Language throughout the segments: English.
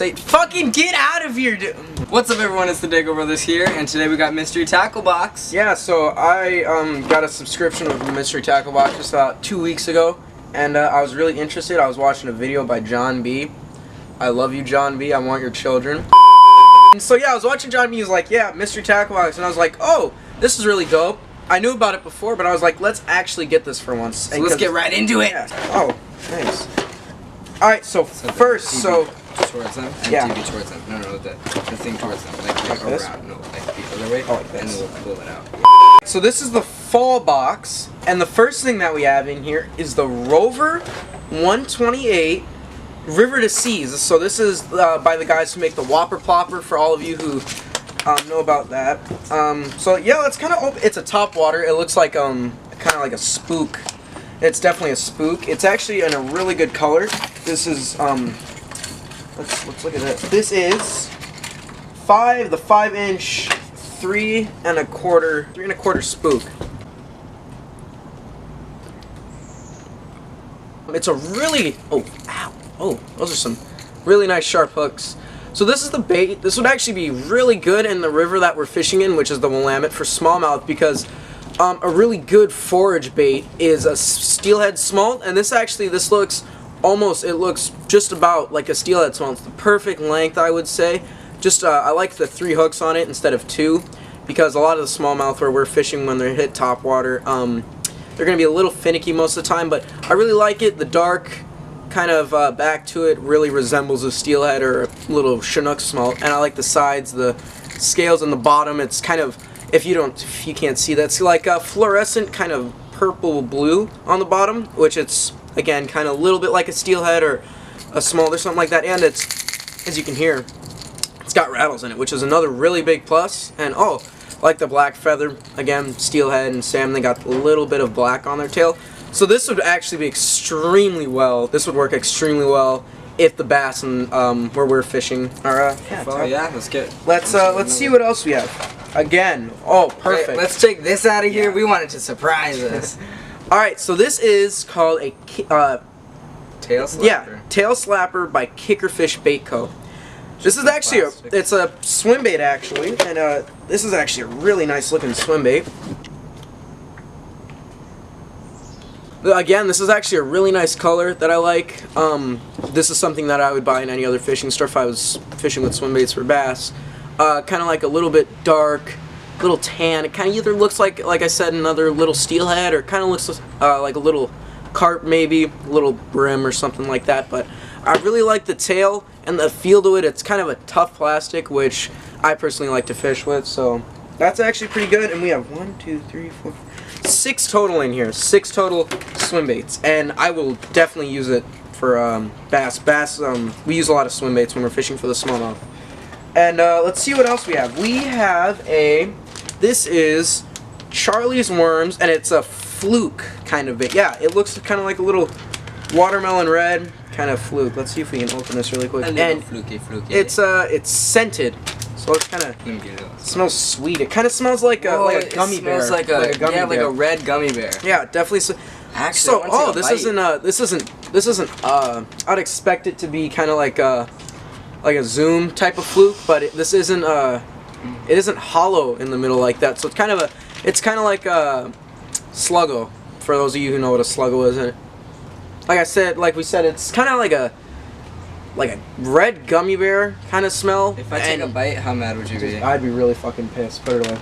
Say, fucking get out of here, dude. What's up, everyone? It's the Dago Brothers here, and today we got Mystery Tackle Box. Yeah, so I got a subscription with the Mystery Tackle Box just about 2 weeks ago, and I was really interested. I was watching a video by John B. I love you, John B. I want your children. And so yeah, I was watching John B. He was like, yeah, Mystery Tackle Box, and I was like, oh, this is really dope. I knew about it before, but I was like, let's actually get this for once. So let's get right into it. Yeah. Oh, thanks. All right, so first, towards them, and yeah. TV towards them. No, the thing towards them, like this? around, no, like the other way, like this. and then we'll pull it out. So this is the fall box, and the first thing that we have in here is the Rover 128 River to Seas. So this is by the guys who make the Whopper Plopper, for all of you who know about that. So yeah, it's kind of it's a top water. It looks like kind of like a spook. It's definitely a spook. It's actually in a really good color. This is let's look at this. This is the 5-inch 3 1/4 spook. It's a really those are some really nice sharp hooks. So this is the bait. This would actually be really good in the river that we're fishing in, which is the Willamette, for smallmouth, because a really good forage bait is a steelhead smolt, and this looks it looks just about like a steelhead smolt. It's the perfect length, I would say. Just I like the 3 hooks on it instead of 2, because a lot of the smallmouth where we're fishing, when they hit top water, they're going to be a little finicky most of the time, but I really like it. The dark kind of back to it really resembles a steelhead or a little Chinook smolt, and I like the sides, the scales on the bottom. It's kind of, if you can't see that, it's like a fluorescent kind of purple blue on the bottom, which it's again kind of a little bit like a steelhead or a smolt or something like that. And it's, as you can hear, it's got rattles in it, which is another really big plus. And like the black feather, again, steelhead and salmon, they got a little bit of black on their tail. So this would actually be extremely well. This would work extremely well if the bass and where we're fishing are let's see what else we have. Again, perfect. Wait, let's take this out of here. We wanted to surprise us. All right, so this is called a tail slapper. Yeah, tail slapper by Kickerfish Bait Co. This is actually it's a swim bait actually, and this is actually a really nice looking swim bait. Again, this is actually a really nice color that I like. This is something that I would buy in any other fishing store if I was fishing with swim baits for bass. Kind of like a little bit dark, little tan. It kind of either looks like I said, another little steelhead, or kind of looks like a little carp, maybe a little brim or something like that. But I really like the tail and the feel to it. It's kind of a tough plastic, which I personally like to fish with. So that's actually pretty good. And we have 6 total in here. 6 total swim baits, and I will definitely use it for bass. We use a lot of swim baits when we're fishing for the smallmouth. And let's see what else we have. We have this is Charlie's Worms, and it's a fluke kind of bait. Yeah, it looks kind of like a little watermelon red kind of fluke. Let's see if we can open this really quick. And fluky. It's scented, so it's kind of smells sweet. It kind of smells like a gummy bear. It smells like a red gummy bear. Yeah, definitely. Actually, so this isn't I'd expect it to be kind of like a zoom type of fluke, but it isn't hollow in the middle like that. So it's kind of like a sluggo, for those of you who know what a sluggo is. Like we said, it's kind of like a red gummy bear kind of smell. If I take a bite, how mad would you be? I'd be really fucking pissed. Put it away.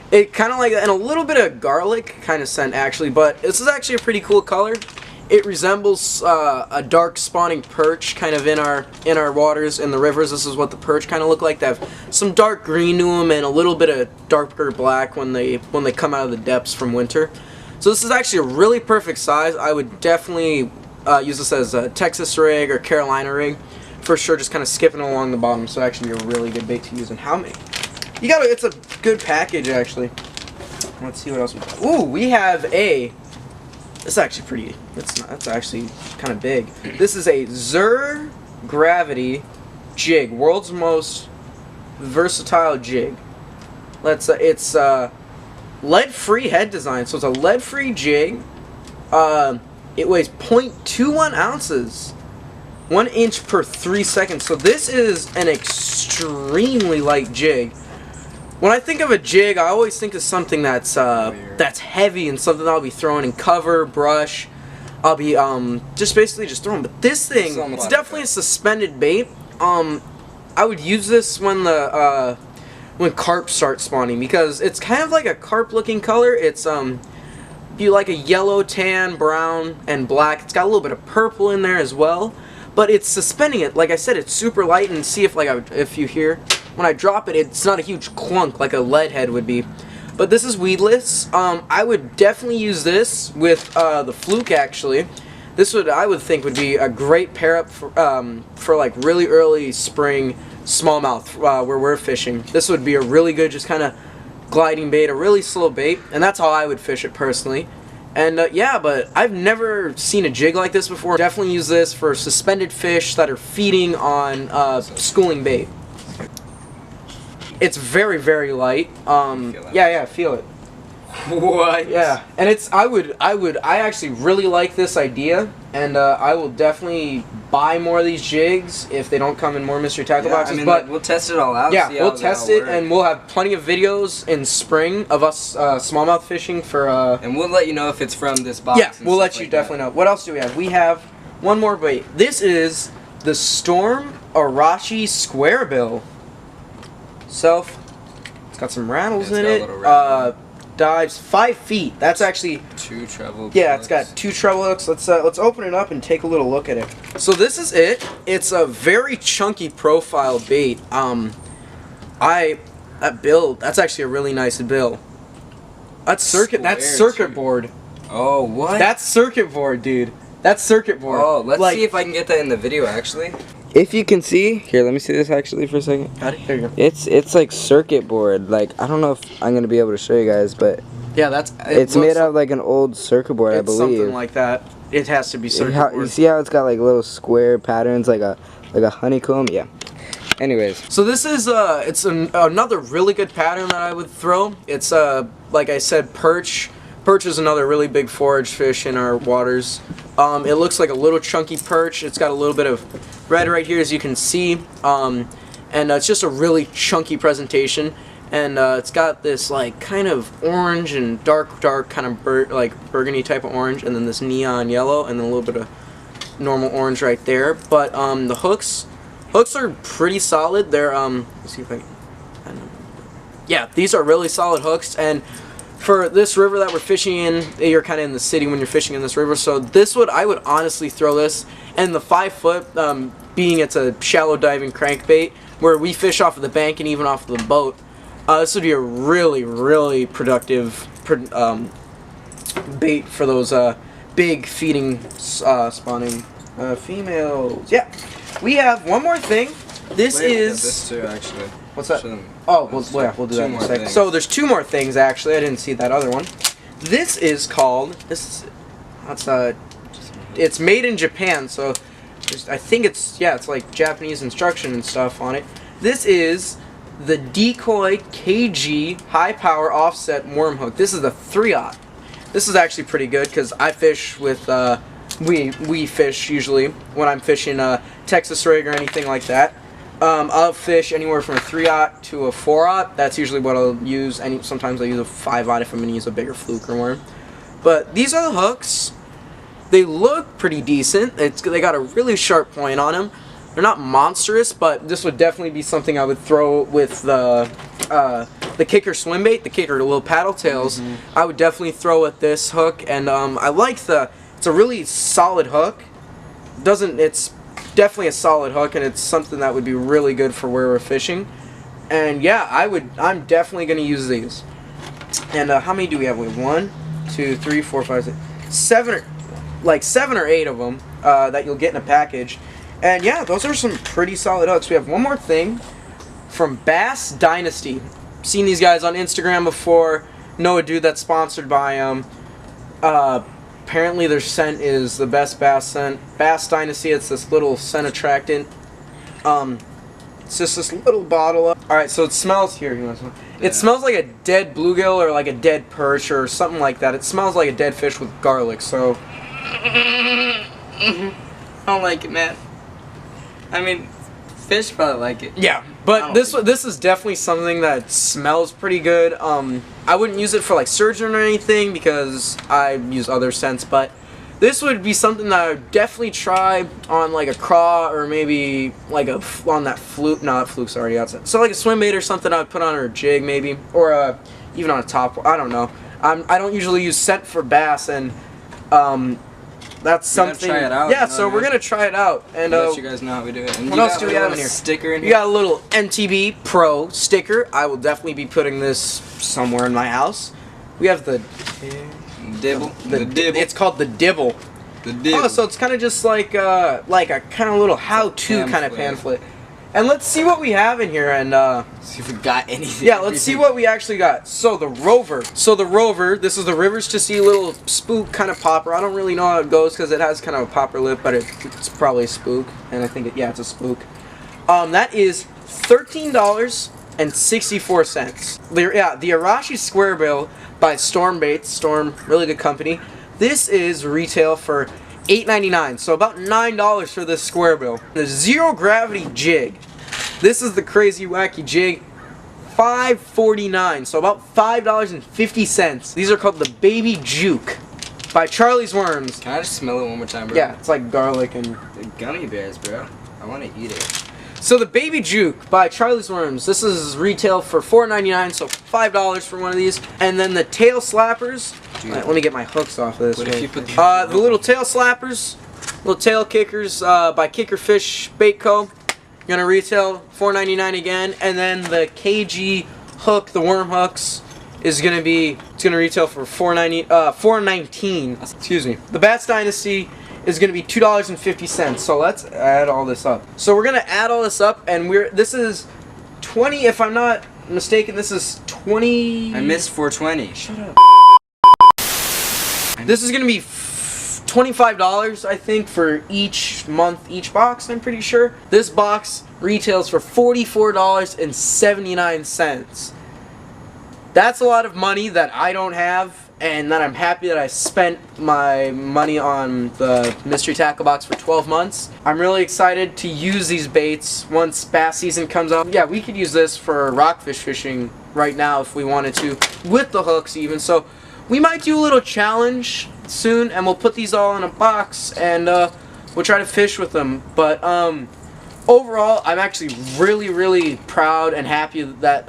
It kind of and a little bit of garlic kind of scent actually, but this is actually a pretty cool color. It resembles a dark spawning perch kind of in our waters, in the rivers. This is what the perch kind of look like. They have some dark green to them and a little bit of darker black when they come out of the depths from winter. So this is actually a really perfect size. I would definitely use this as a Texas rig or Carolina rig for sure. Just kind of skipping along the bottom, so actually be a really good bait to use. And how many? It's a good package actually. Let's see what else we got. Ooh, we have it's actually pretty. It's actually kind of big. This is a Zur Gravity jig, world's most versatile jig. It's lead-free head design, so it's a lead-free jig. It weighs 0.21 ounces. 1 inch per 3 seconds. So this is an extremely light jig. When I think of a jig, I always think of something that's heavy and something I'll be throwing in cover, brush. I'll be just basically just throwing. But this thing, it's definitely a suspended bait. I would use this when when carp start spawning, because it's kind of like a carp looking color. It's you like a yellow, tan, brown, and black. It's got a little bit of purple in there as well. But it's suspending it. Like I said, it's super light, and see if if you hear when I drop it, it's not a huge clunk like a lead head would be. But this is weedless. I would definitely use this with the fluke. Actually, this I would think would be a great pair up for like really early spring smallmouth where we're fishing. This would be a really good just kind of gliding bait, a really slow bait, and that's how I would fish it personally. And yeah, but I've never seen a jig like this before. Definitely use this for suspended fish that are feeding on schooling bait. It's very, very light. Yeah, feel it. What? Yeah, and I actually really like this idea, and I will definitely buy more of these jigs if they don't come in more mystery tackle boxes. I mean, but we'll test it all out. yeah, we'll test it, and we'll have plenty of videos in spring of us smallmouth fishing for. And we'll let you know if it's from this box. Yeah, we'll let you definitely know. What else do we have? We have one more bait. This is the Storm Arashi Squarebill. It's got some rattles in it. Dives 5 feet. That's actually 2 treble. Yeah, it's got 2 treble hooks. Let's open it up and take a little look at it. So this is it. It's a very chunky profile bait. That bill. That's actually a really nice bill. That's circuit board. Oh, what? That's circuit board, dude. That's circuit board. Oh, let's see if I can get that in the video actually. If you can see, here, let me see this actually for a second. Got it? There you go. It's like circuit board. Like, I don't know if I'm gonna be able to show you guys, but yeah, it's made out of like an old circuit board, I believe. Something like that. It has to be circuit board. You see how it's got like little square patterns, like a honeycomb? Yeah. Anyways. So this is another really good pattern that I would throw. It's like I said, perch. Perch is another really big forage fish in our waters. It looks like a little chunky perch. It's got a little bit of red right here, as you can see, and it's just a really chunky presentation. And it's got this like kind of orange and dark kind of burgundy type of orange, and then this neon yellow, and then a little bit of normal orange right there. But the hooks are pretty solid. They're let's see if I don't know. Yeah, these are really solid hooks, and for this river that we're fishing in, you're kind of in the city when you're fishing in this river, so I would honestly throw this. And the 5 foot, being it's a shallow diving crankbait, where we fish off of the bank and even off of the boat, this would be a really, really productive bait for those big feeding, spawning females. Yeah, we have one more thing. This is this too, actually. What's that? Oh, we'll do that in a second. So there's 2 more things actually. I didn't see that other one. This is called it's made in Japan. So I think it's like Japanese instruction and stuff on it. This is the Decoy KG high power offset worm hook. This is the 3/0. This is actually pretty good because I fish with we fish usually when I'm fishing Texas rig or anything like that. I'll fish anywhere from a 3/0 to a 4/0. That's usually what I'll use. Sometimes I use a 5/0 if I'm going to use a bigger fluke or worm. But these are the hooks. They look pretty decent. They got a really sharp point on them. They're not monstrous, but this would definitely be something I would throw with the kicker swim bait, the kicker little paddle tails. I would definitely throw with this hook, and I like it's a really solid hook. It's definitely a solid hook, and it's something that would be really good for where we're fishing. And yeah, I'm definitely going to use these. And how many do we have? We have 1, 2, 3, 4, 5, 6, 7 or 8 of them that you'll get in a package. And yeah, those are some pretty solid hooks. We have one more thing from Bass Dynasty. Seen these guys on Instagram before. Know a dude that's sponsored by them. Apparently their scent is the best bass scent. Bass Dynasty, it's this little scent attractant. It's just this little bottle. Alright, so it smells here. It smells like a dead bluegill or like a dead perch or something like that. It smells like a dead fish with garlic, so I don't like it, man. I mean, fish probably like it. Yeah, I but don't this think- this is definitely something that smells pretty good. I wouldn't use it for like surgeon or anything because I use other scents, but this would be something that I would definitely try on like a craw or maybe like on that fluke. No, that fluke's already outside. So like a swim bait or something I would put on a jig maybe, or even on a top. I don't know. I don't usually use scent for bass, and that's We're gonna something. try it out, Yeah, you know so what I we're mean? gonna try it out and let you guys know how we do it. And what you else got do we a have little in here? Sticker in We here. got a little MTB Pro sticker. I will definitely be putting this somewhere in my house. We have the Dibble. The dibble. It's called the Dibble. The dibble. Oh, so it's kind of just like a kind of little how-to kind of pamphlet. And let's see what we have in here, and see if we got anything. yeah, let's see what we actually got. So the Rover. This is the Rivers to Sea little spook kind of popper. I don't really know how it goes because it has kind of a popper lip, but it's probably a spook, and I think it's a spook. That is $13.64. The Arashi Square Bill by Storm Baits. Storm, really good company. This is retail for $8.99, so about $9 for this square bill. The zero gravity jig. This is the crazy wacky jig. $5.49, so about $5.50. These are called the Baby Juke by Charlie's Worms. Can I just smell it one more time, bro? Yeah, it's like garlic and. The gummy bears, bro. I want to eat it. So the Baby Juke by Charlie's Worms. This is retail for $4.99, so $5 for one of these. And then the Tail Slappers. Dude. Let me get my hooks off of this. What if you put the little Tail Slappers, little tail kickers by Kickerfish Bait Co. Gonna retail $4.99 again. And then the KG hook, the worm hooks, is gonna retail for $4.19. Excuse me. The Bats Dynasty is going to be $2.50. So let's add all this up. So we're going to add all this up, and this is 20, if I'm not mistaken, this is 20. I missed 420. Shut up. This is going to be $25, I think, for each month, each box, I'm pretty sure. This box retails for $44.79. That's a lot of money that I don't have, and that I'm happy that I spent my money on the mystery tackle box for 12 months. I'm really excited to use these baits once bass season comes up. Yeah, we could use this for rockfish fishing right now if we wanted to, with the hooks even. So we might do a little challenge soon, and we'll put these all in a box, and we'll try to fish with them. But overall, I'm actually really proud and happy that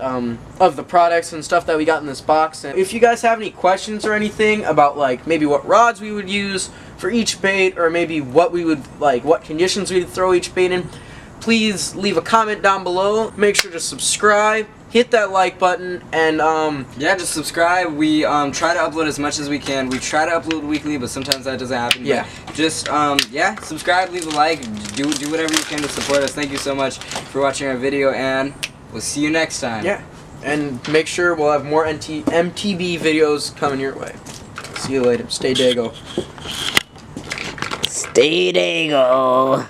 of the products and stuff that we got in this box. And if you guys have any questions or anything about like maybe what rods we would use for each bait, or maybe what we would what conditions we'd throw each bait in, please leave a comment down below. Make sure to subscribe, hit that like button, and yeah, just subscribe. We try to upload as much as we can. We try to upload weekly, but sometimes that doesn't happen. Yeah. But just yeah, subscribe, leave a like, do whatever you can to support us. Thank you so much for watching our video, and we'll see you next time. yeah, and make sure we'll have more MTB videos coming your way. See you later. Stay Dago. Stay Dago.